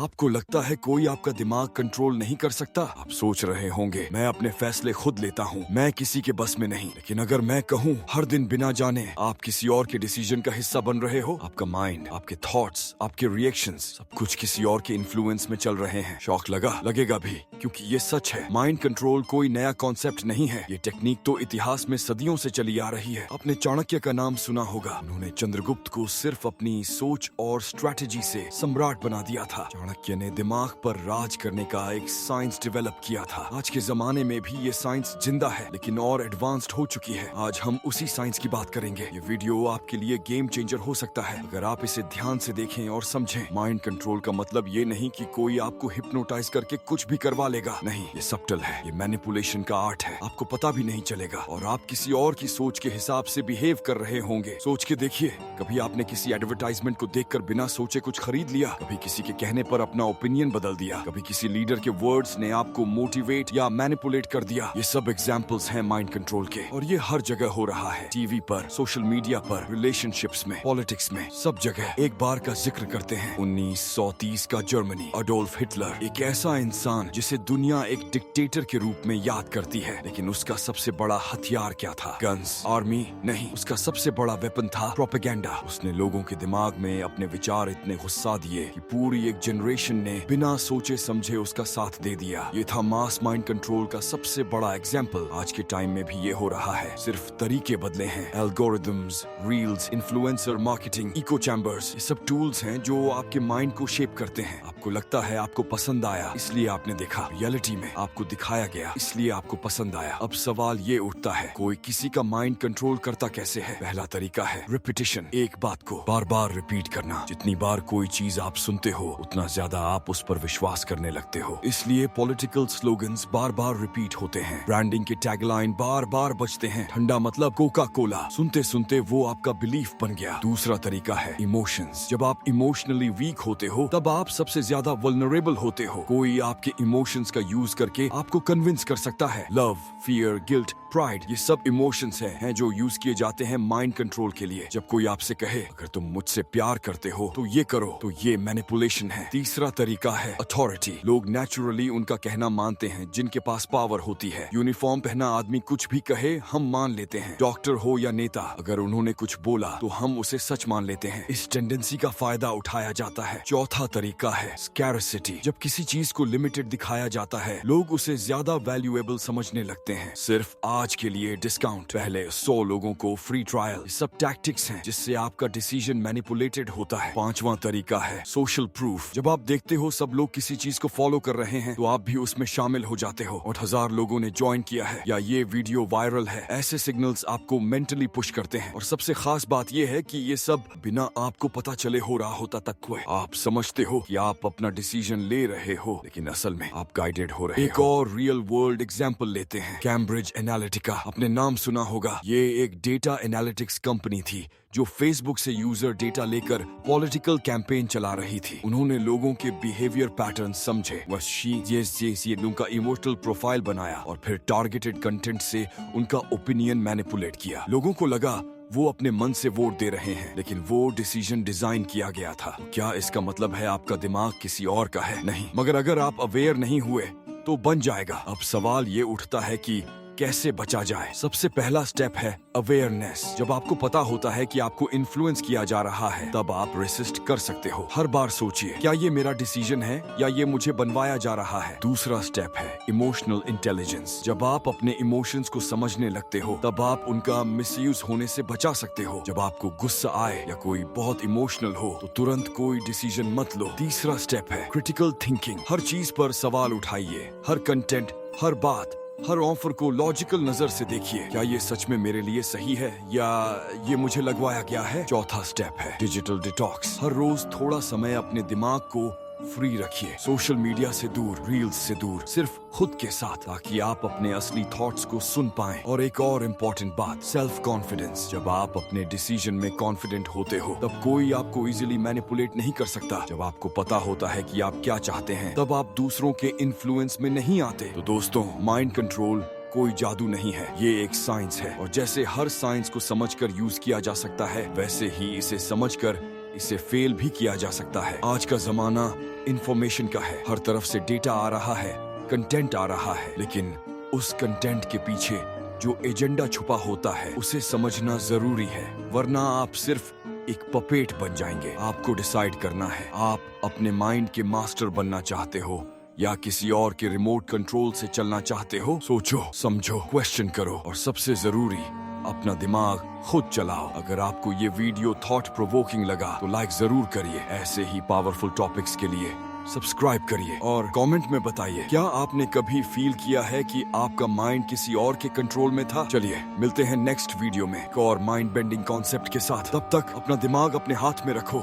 आपको लगता है कोई आपका दिमाग कंट्रोल नहीं कर सकता? आप सोच रहे होंगे मैं अपने फैसले खुद लेता हूँ, मैं किसी के बस में नहीं। लेकिन अगर मैं कहूँ हर दिन बिना जाने आप किसी और के डिसीजन का हिस्सा बन रहे हो, आपका माइंड, आपके थॉट्स, आपके रिएक्शंस, सब कुछ किसी और के इन्फ्लुएंस में चल रहे हैं। शॉक लगेगा भी, क्योंकि ये सच है। माइंड कंट्रोल कोई नया कॉन्सेप्ट नहीं है। ये टेक्निक तो इतिहास में सदियों से चली आ रही है। आपने चाणक्य का नाम सुना होगा। उन्होंने चंद्रगुप्त को सिर्फ अपनी सोच और स्ट्रैटेजी से सम्राट बना दिया था। चाणक्य ने दिमाग पर राज करने का एक साइंस डेवलप किया था। आज के जमाने में भी ये साइंस जिंदा है, लेकिन और एडवांस्ड हो चुकी है। आज हम उसी साइंस की बात करेंगे। ये वीडियो आपके लिए गेम चेंजर हो सकता है अगर आप इसे ध्यान से देखें और समझें। माइंड कंट्रोल का मतलब ये नहीं कि कोई आपको हिप्नोटाइज करके कुछ भी करवा लेगा। नहीं, ये सबटल है। ये मैनिपुलेशन का आर्ट है। आपको पता भी नहीं चलेगा और आप किसी और की सोच के हिसाब से बिहेव कर रहे होंगे। सोच के देखिए, कभी आपने किसी एडवर्टाइजमेंट को देखकर बिना सोचे कुछ खरीद लिया? कभी किसी के कहने पर अपना ओपिनियन बदल दिया? कभी किसी लीडर के वर्ड्स ने आपको मोटिवेट या मैनिपुलेट कर दिया? ये सब एग्जांपल्स हैं माइंड कंट्रोल के, और ये हर जगह हो रहा है। टीवी पर, सोशल मीडिया पर, रिलेशनशिप्स में, पॉलिटिक्स में, सब जगह। एक बार का जिक्र करते हैं 1930 का जर्मनी। अडोल्फ हिटलर, एक ऐसा इंसान जिसे दुनिया एक डिक्टेटर के रूप में याद करती है, लेकिन उसका सबसे बड़ा हथियार क्या था? गन्स, आर्मी नहीं। उसका सबसे बड़ा वेपन था प्रोपेगेंडा। उसने लोगों के दिमाग में अपने विचार इतने घुसा दिए कि पूरी एक जनरेशन ने बिना सोचे समझे उसका साथ दे दिया। ये था मास माइंड कंट्रोल का सबसे बड़ा एग्जाम्पल। आज के टाइम में भी ये हो रहा है, सिर्फ तरीके बदले हैं। Algorithms, reels, influencer marketing, echo chambers, ये सब टूल्स हैं जो आपके माइंड को शेप करते हैं। आपको लगता है आपको पसंद आया इसलिए आपने देखा। रियलिटी में आपको दिखाया गया इसलिए आपको पसंद आया। अब सवाल ये उठता है, कोई किसी का माइंड कंट्रोल करता कैसे है? पहला तरीका है रिपीटिशन। एक बात को बार बार रिपीट करना। जितनी बार कोई चीज आप सुनते हो, उतना ज्यादा आप उस पर विश्वास करने लगते हो। इसलिए पॉलिटिकल स्लोगन्स बार बार रिपीट होते हैं। ब्रांडिंग के टैगलाइन बार बार बजते हैं। ठंडा मतलब कोका कोला। सुनते सुनते वो आपका बिलीफ बन गया। दूसरा तरीका है इमोशंस। जब आप इमोशनली वीक होते हो, तब आप सबसे ज्यादा वल्नरेबल होते हो। कोई आपके इमोशंस का यूज करके आपको कन्विंस कर सकता है। लव, फियर, गिल्ट, प्राइड, ये सब इमोशंस हैं जो यूज किए जाते हैं माइंड कंट्रोल के लिए। जब कोई आपसे कहे अगर तुम मुझसे प्यार करते हो तो ये करो, तो ये मैनिपुलेशन है। तीसरा तरीका है अथॉरिटी। लोग नेचुरली उनका कहना मानते हैं जिनके पास पावर होती है। यूनिफॉर्म पहना आदमी कुछ भी कहे हम मान लेते हैं। डॉक्टर हो या नेता, अगर उन्होंने कुछ बोला तो हम उसे सच मान लेते हैं। इस टेंडेंसी का फायदा उठाया जाता है। चौथा तरीका है स्कैरसिटी। जब किसी चीज को लिमिटेड दिखाया जाता है, लोग उसे ज्यादा वैल्यूएबल समझने लगते हैं। सिर्फ आज के लिए डिस्काउंट, पहले 100 लोगों को फ्री ट्रायल, सब टैक्टिक्स हैं जिससे आपका डिसीजन मैनिपुलेटेड होता है। पांचवा तरीका है सोशल प्रूफ। जब आप देखते हो सब लोग किसी चीज को फॉलो कर रहे हैं, तो आप भी उसमें शामिल हो जाते हो। और 1000 लोगों ने ज्वाइन किया है या ये वीडियो वायरल है, ऐसे सिग्नल्स आपको मेंटली पुश करते हैं। और सबसे खास बात ये है कि ये सब बिना आपको पता चले हो रहा होता तक हुए। आप समझते हो कि आप अपना डिसीजन ले रहे हो, लेकिन असल में आप गाइडेड हो रहे हो। एक और रियल वर्ल्ड एग्जाम्पल लेते हैं, कैम्ब्रिज एनालिटिका। आपने नाम सुना होगा। ये एक डेटा एनालिटिक्स कंपनी थी जो फेसबुक से यूजर डेटा लेकर पॉलिटिकल कैंपेन चला रही थी। उन्होंने लोगों के बिहेवियर पैटर्न समझे, उनका इमोशनल प्रोफाइल बनाया और फिर टारगेटेड कंटेंट से उनका ओपिनियन मैनिपुलेट किया। लोगों को लगा वो अपने मन से वोट दे रहे हैं, लेकिन वो डिसीजन डिजाइन किया गया था। क्या इसका मतलब है आपका दिमाग किसी और का है? नहीं, मगर अगर आप अवेयर नहीं हुए तो बन जाएगा। अब सवाल ये उठता है कि कैसे बचा जाए? सबसे पहला स्टेप है अवेयरनेस। जब आपको पता होता है कि आपको इन्फ्लुएंस किया जा रहा है, तब आप रेसिस्ट कर सकते हो। हर बार सोचिए, क्या ये मेरा डिसीजन है या ये मुझे बनवाया जा रहा है? दूसरा स्टेप है इमोशनल इंटेलिजेंस। जब आप अपने इमोशंस को समझने लगते हो, तब आप उनका मिसयूज होने से बचा सकते हो। जब आपको गुस्सा आए या कोई बहुत इमोशनल हो, तो तुरंत कोई डिसीजन मत लो। तीसरा स्टेप है क्रिटिकल थिंकिंग। हर चीज पर सवाल उठाइए। हर कंटेंट, हर बात, हर ऑफर को लॉजिकल नजर से देखिए। क्या ये सच में मेरे लिए सही है या ये मुझे लगवाया गया है? चौथा स्टेप है डिजिटल डिटॉक्स। हर रोज थोड़ा समय अपने दिमाग को फ्री रखिए। सोशल मीडिया से दूर, रील्स से दूर, सिर्फ खुद के साथ, ताकि आप अपने असली थॉट्स को सुन पाएं। और एक और इम्पोर्टेंट बात, सेल्फ कॉन्फिडेंस। जब आप अपने डिसीजन में कॉन्फिडेंट होते हो, तब कोई आपको इजीली मैनिपुलेट नहीं कर सकता। जब आपको पता होता है कि आप क्या चाहते हैं, तब आप दूसरों के इन्फ्लुएंस में नहीं आते। तो दोस्तों, माइंड कंट्रोल कोई जादू नहीं है, ये एक साइंस है। और जैसे हर साइंस को समझकर यूज किया जा सकता है, वैसे ही इसे समझकर इसे फेल भी किया जा सकता है। आज का जमाना इंफॉर्मेशन का है, हर तरफ से डेटा आ रहा है, कंटेंट आ रहा है, लेकिन उस कंटेंट के पीछे जो एजेंडा छुपा होता है उसे समझना जरूरी है, वरना आप सिर्फ एक पपेट बन जाएंगे। आपको डिसाइड करना है, आप अपने माइंड के मास्टर बनना चाहते हो या किसी और के रिमोट कंट्रोल से चलना चाहते हो। सोचो, समझो, क्वेश्चन करो और सबसे जरूरी अपना दिमाग खुद चलाओ। अगर आपको ये वीडियो थॉट प्रोवोकिंग लगा तो लाइक जरूर करिए। ऐसे ही पावरफुल टॉपिक्स के लिए सब्सक्राइब करिए और कमेंट में बताइए, क्या आपने कभी फील किया है कि आपका माइंड किसी और के कंट्रोल में था? चलिए मिलते हैं नेक्स्ट वीडियो में एक और माइंड बेंडिंग कॉन्सेप्ट के साथ। तब तक अपना दिमाग अपने हाथ में रखो।